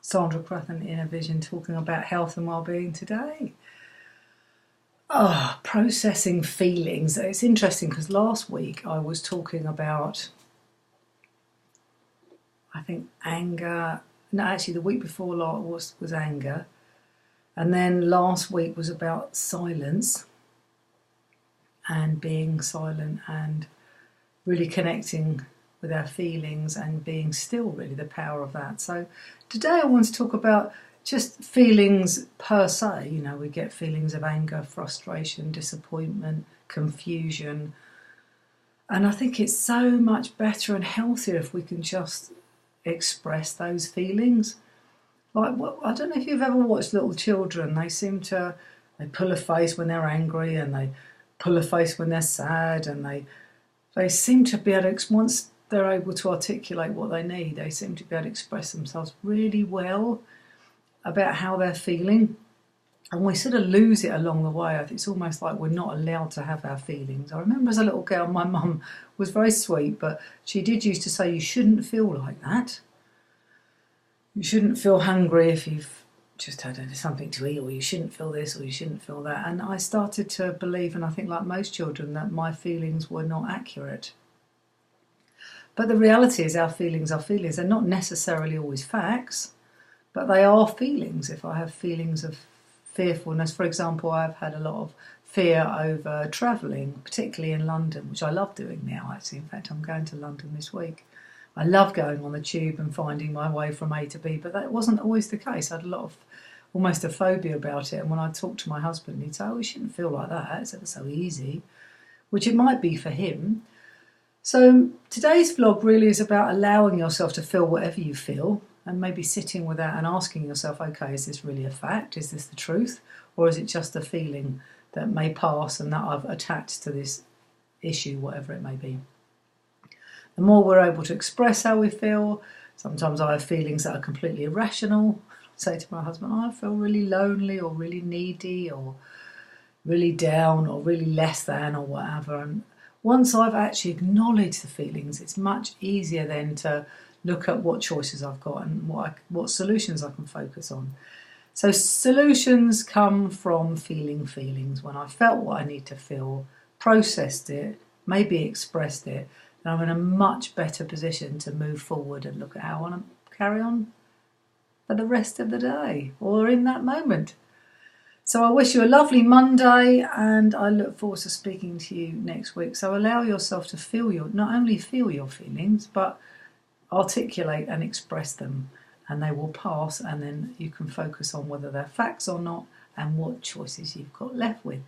Sandra Crathern, Inner Vision, talking about health and wellbeing today. Processing feelings. It's interesting because last week I was talking about, I think, anger. No, actually the week before was anger. And then last week was about silence and being silent and really connecting with our feelings and being still, really the power of that. So today I want to talk about just feelings per se. You know, we get feelings of anger, frustration, disappointment, confusion. And I think it's so much better and healthier if we can just express those feelings. Like, I don't know if you've ever watched little children. They pull a face when they're angry, and they pull a face when they're sad, and they seem to be able to, once they're able to articulate what they need, they seem to be able to express themselves really well about how they're feeling. And we sort of lose it along the way. I think it's almost like we're not allowed to have our feelings. I remember as a little girl, my mum was very sweet, but she did used to say, you shouldn't feel like that. You shouldn't feel hungry if you've just had something to eat, or you shouldn't feel this, or you shouldn't feel that. And I started to believe, and I think like most children, that my feelings were not accurate. But the reality is our feelings are feelings. They're not necessarily always facts, but they are feelings. If I have feelings of fearfulness, for example, I've had a lot of fear over travelling, particularly in London, which I love doing now, actually. In fact, I'm going to London this week. I love going on the tube and finding my way from A to B, but that wasn't always the case. I had a lot of, almost a phobia about it. And when I talked to my husband, he'd say, oh, you shouldn't feel like that. It's ever so easy, which it might be for him. So today's vlog really is about allowing yourself to feel whatever you feel, and maybe sitting with that and asking yourself, okay, is this really a fact? Is this the truth? Or is it just a feeling that may pass and that I've attached to this issue, whatever it may be? The more we're able to express how we feel, sometimes I have feelings that are completely irrational. I say to my husband, I feel really lonely or really needy or really down or really less than or whatever. And once I've actually acknowledged the feelings, it's much easier then to look at what choices I've got and what solutions I can focus on. So solutions come from feeling feelings. When I felt what I need to feel, processed it, maybe expressed it, then I'm in a much better position to move forward and look at how I want to carry on for the rest of the day or in that moment. So I wish you a lovely Monday, and I look forward to speaking to you next week. So allow yourself to not only feel your feelings, but articulate and express them, and they will pass, and then you can focus on whether they're facts or not and what choices you've got left with.